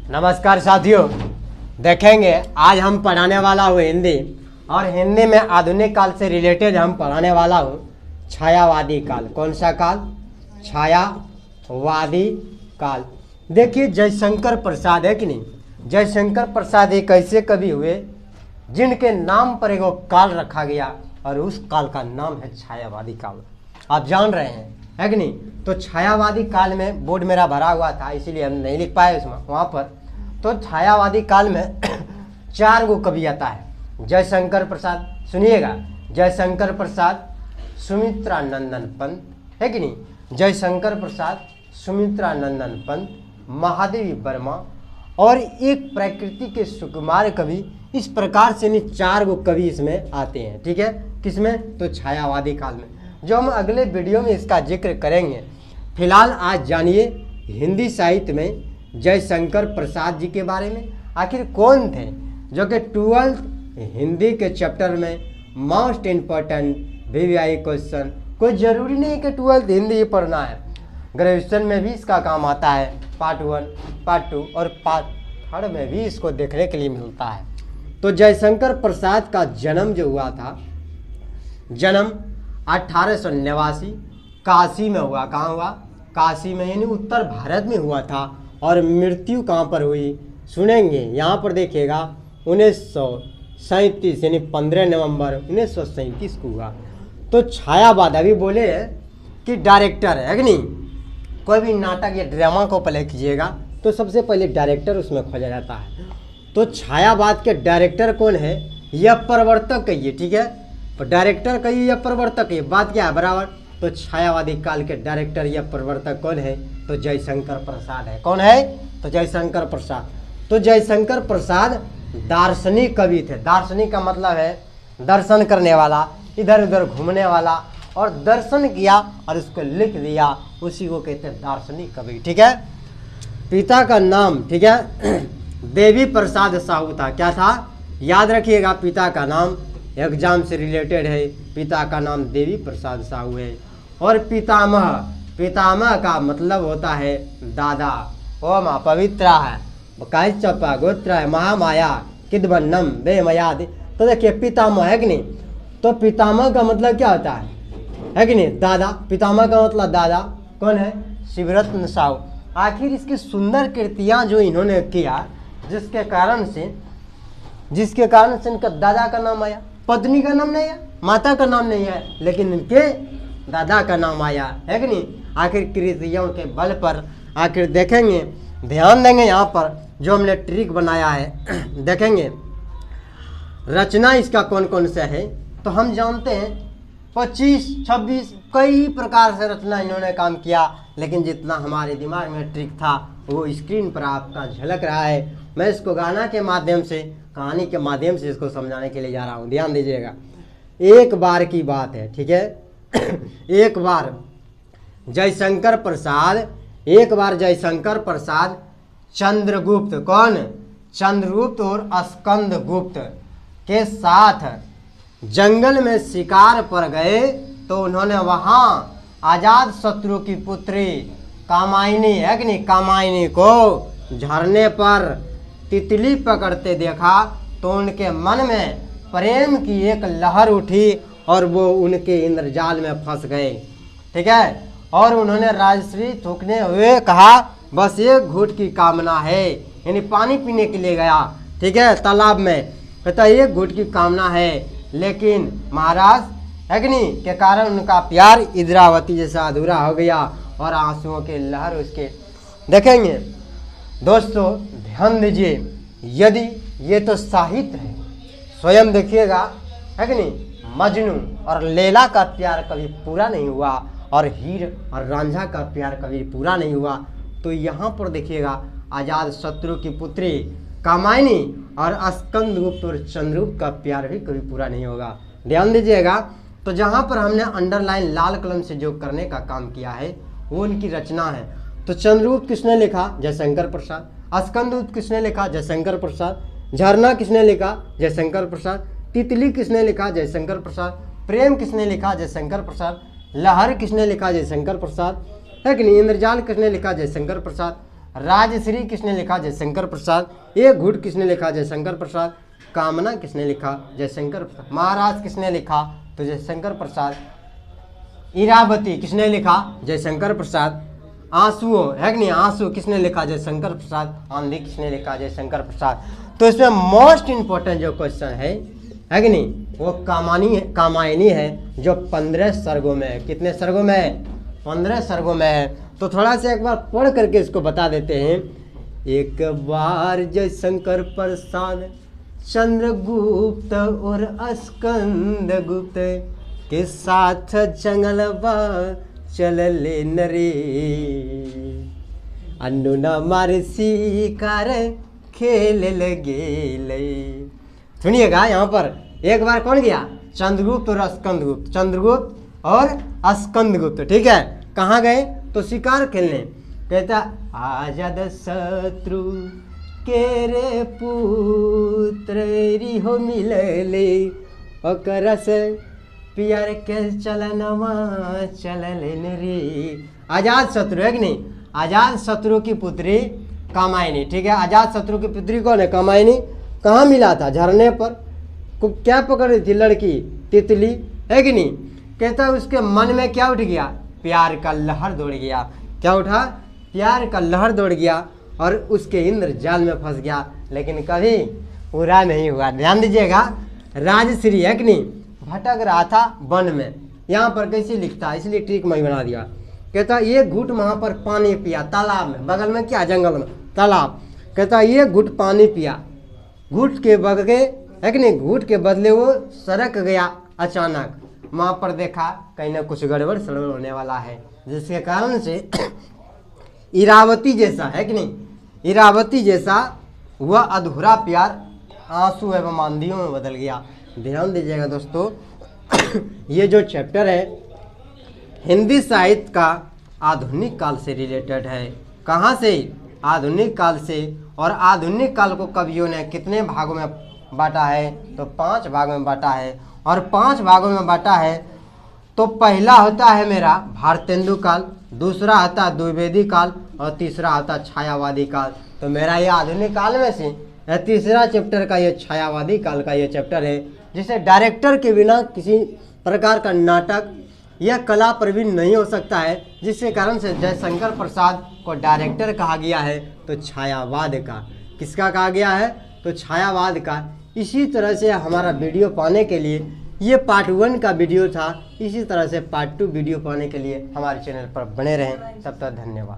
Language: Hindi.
नमस्कार साथियों, देखेंगे आज हम पढ़ाने वाला हूँ हिंदी, और हिंदी में आधुनिक काल से रिलेटेड हम पढ़ाने वाला हूँ छायावादी काल। कौन सा काल? छायावादी काल। देखिए, जयशंकर प्रसाद है कि नहीं, जयशंकर प्रसाद एक ऐसे कवि हुए जिनके नाम पर एक काल रखा गया और उस काल का नाम है छायावादी काल। आप जान रहे हैं, है कि नहीं? तो छायावादी काल में बोर्ड मेरा भरा हुआ था, इसीलिए हम नहीं लिख पाए उसमें वहाँ पर। तो छायावादी काल में 4 गो कवि आता है। जयशंकर प्रसाद, सुनिएगा, जयशंकर प्रसाद, सुमित्रा नंदन पंत, है कि नहीं? जयशंकर प्रसाद, सुमित्रा नंदन पंत, महादेवी वर्मा और एक प्रकृति के सुकुमार कवि। इस प्रकार से इन 4 गो कवि इसमें आते हैं। ठीक है, किसमें? तो छायावादी काल में, जो हम अगले वीडियो में इसका जिक्र करेंगे। फिलहाल आज जानिए हिंदी साहित्य में जयशंकर प्रसाद जी के बारे में। आखिर कौन थे जो कि 12th हिंदी के चैप्टर में मोस्ट इम्पोर्टेंट VVI क्वेश्चन, कोई ज़रूरी नहीं कि 12th हिंदी ही पढ़ना है, ग्रेजुएशन में भी इसका काम आता है। पार्ट 1, पार्ट 2 और पार्ट 3 में भी इसको देखने के लिए मिलता है। तो जयशंकर प्रसाद का जन्म जो हुआ था, जन्म 1889 काशी में हुआ। कहाँ हुआ? काशी में, यानी उत्तर भारत में हुआ था। और मृत्यु कहाँ पर हुई सुनेंगे, यहाँ पर देखिएगा 1937 यानी 15 नवंबर 1937 को हुआ। तो छायावाद अभी बोले कि डायरेक्टर है कि नहीं, कोई भी नाटक या ड्रामा को प्ले कीजिएगा तो सबसे पहले डायरेक्टर उसमें खोजा जाता है। तो छायावाद के डायरेक्टर कौन है? यह प्रवर्तक कहिए, ठीक है, तो डायरेक्टर कहिए या प्रवर्तक कहिए, बात क्या है बराबर। तो छायावादी काल के डायरेक्टर या प्रवर्तक कौन है? तो जयशंकर प्रसाद है। कौन है? तो जयशंकर प्रसाद। तो जयशंकर प्रसाद दार्शनिक कवि थे। दार्शनिक का मतलब है दर्शन करने वाला, इधर उधर घूमने वाला, और दर्शन किया और उसको लिख दिया, उसी को कहते हैं दार्शनिक कवि। ठीक है। पिता का नाम, ठीक है, देवी प्रसाद साहू था। क्या था? याद रखिएगा, पिता का नाम एग्जाम से रिलेटेड है। पिता का नाम देवी प्रसाद साहू है। और पितामह, पितामह का मतलब होता है दादा। ओम पवित्रा है, कायचपा गोत्र है, महामाया किदबन्नम बेमयाद। तो देखिए पितामह है कि नहीं, तो पितामह का मतलब क्या होता है कि नहीं? दादा। पितामह का मतलब दादा। कौन है? शिवरत्न साहू। आखिर इसकी सुंदर कृतियाँ जो इन्होंने किया, जिसके कारण से इनका दादा का नाम आया। पत्नी का नाम नहीं है, माता का नाम नहीं है, लेकिन इनके दादा का नाम आया, है कि नहीं? आखिर कृतियों के बल पर आखिर देखेंगे, ध्यान देंगे यहाँ पर जो हमने ट्रिक बनाया है। देखेंगे रचना इसका कौन कौन सा है, तो हम जानते हैं 25, 26 कई प्रकार से रचना इन्होंने काम किया, लेकिन जितना हमारे दिमाग में ट्रिक था वो स्क्रीन पर आपका झलक रहा है। मैं इसको गाना के माध्यम से, कहानी के माध्यम से इसको समझाने के लिए जा रहा हूँ। ध्यान दीजिएगा, एक बार की बात है, ठीक है। एक बार जयशंकर प्रसाद चंद्रगुप्त, कौन? चंद्रगुप्त और स्कंदगुप्त के साथ जंगल में शिकार पर गए। तो उन्होंने वहाँ आजाद शत्रु की पुत्री कामायनी, है कि नहीं, कामायनी को झरने पर तितली पकड़ते देखा। तो उनके मन में प्रेम की एक लहर उठी और वो उनके इंद्रजाल में फंस गए। ठीक है। और उन्होंने राजश्री थूकने हुए कहा, बस एक घूंट की कामना है, यानी पानी पीने के लिए गया, ठीक है, तालाब में, कहता एक घूंट की कामना है। लेकिन महाराज, है कि नहीं, के कारण उनका प्यार इंद्रावती जैसा अधूरा हो गया और आंसुओं के लहर उसके। देखेंगे दोस्तों, ध्यान दीजिए, यदि ये तो साहित्य है, स्वयं देखिएगा, है कि नहीं, मजनू और लैला का प्यार कभी पूरा नहीं हुआ और हीर और रांझा का प्यार कभी पूरा नहीं हुआ। तो यहाँ पर देखिएगा आजाद शत्रु की पुत्री कामायनी और स्कंदगुप्त और चंद्रगुप्त का प्यार भी कभी पूरा नहीं होगा। ध्यान दीजिएगा। तो जहाँ पर हमने अंडरलाइन लाल कलम से जो करने का काम किया है वो उनकी रचना है। तो चंद्रगुप्त किसने लिखा? जयशंकर प्रसाद। स्कंदगुप्त किसने लिखा? जयशंकर प्रसाद। झरना किसने लिखा? जयशंकर प्रसाद। तितली किसने लिखा? जयशंकर प्रसाद। प्रेम किसने लिखा? जयशंकर प्रसाद। लहर किसने लिखा? जयशंकर प्रसाद, है कि नहीं। इंद्रजाल किसने लिखा? जयशंकर प्रसाद। राजश्री किसने लिखा? जयशंकर प्रसाद। एक घूट किसने लिखा? जयशंकर प्रसाद। कामना किसने लिखा? जयशंकर प्रसाद। महाराज किसने लिखा? तो जयशंकर प्रसाद। इरावती किसने लिखा? जयशंकर प्रसाद। आंसुओं है कि नहीं, आंसू किसने लिखा? जयशंकर प्रसाद। आंधी किसने लिखा? जयशंकर प्रसाद। तो इसमें मोस्ट इंपॉर्टेंट जो क्वेश्चन है कि नहीं, वो कामायनी है, जो 15 सर्गों में है। कितने सर्गों में है? 15 सर्गों में है। तो थोड़ा सा एक बार पढ़ करके इसको बता देते हैं। एक बार जयशंकर प्रसाद, चंद्रगुप्त और स्कंदगुप्त के साथ जंगलवा चलले नरे, अन्नू न मार शिकार खेल लगे। सुनिएगा यहाँ पर एक बार कौन गया? चंद्रगुप्त और स्कंदगुप्त। चंद्रगुप्त और स्कंदगुप्त, ठीक है। कहाँ गए? तो शिकार खेलने। कहता आजाद शत्रु के रे पुत्र हो मिलले, ओकरा से प्यार के चलनवा चललेन रे। आजाद शत्रु है कि नहीं, आजाद शत्रु की पुत्री कामायनी, ठीक है। आजाद शत्रु की पुत्री कौन है? कामायनी। कहाँ मिला था? झरने पर। को क्या पकड़ रही थी? लड़की, तितली, है कि नहीं। कहता उसके मन में क्या उठ गया? प्यार का लहर दौड़ गया। क्या उठा? प्यार का लहर दौड़ गया और उसके इंद्र जाल में फंस गया, लेकिन कभी पूरा नहीं हुआ। ध्यान दीजिएगा, राजश्री है कि नहीं, भटक रहा था वन में। यहाँ पर कैसे लिखता है, इसलिए ट्रिक मैं बना दिया। कहता ये घूट वहाँ पर पानी पिया, तालाब में, बगल में क्या? जंगल में तालाब। कहता ये घूट पानी पिया, घूट के बगले है कि नहीं, घूट के बदले वो सरक गया। अचानक वहाँ पर देखा कहीं ना कुछ गड़बड़ सड़बड़ होने वाला है, जिसके कारण से इरावती जैसा है कि नहीं, इरावती जैसा वह अधूरा प्यार आंसू एवं आंधियों में बदल गया। ध्यान दीजिएगा दोस्तों, ये जो चैप्टर है हिंदी साहित्य का आधुनिक काल से रिलेटेड है। कहाँ से? आधुनिक काल से। और आधुनिक काल को कवियों ने कितने भागों में बांटा है? तो 5 भागों में बांटा है। और 5 भागों में बांटा है तो पहला होता है मेरा भारतेंदु काल, दूसरा होता है द्विवेदी काल और तीसरा होता है छायावादी काल। तो मेरा ये आधुनिक काल में से तीसरा चैप्टर का ये छायावादी काल का ये चैप्टर है, जिसे डायरेक्टर के बिना किसी प्रकार का नाटक या कला प्रवीण नहीं हो सकता है, जिसके कारण से जयशंकर प्रसाद को डायरेक्टर कहा गया है। तो छायावाद का, किसका कहा गया है? तो छायावाद का। इसी तरह से हमारा वीडियो पाने के लिए, ये पार्ट 1 का वीडियो था, इसी तरह से पार्ट 2 वीडियो पाने के लिए हमारे चैनल पर बने रहें। तब तक धन्यवाद।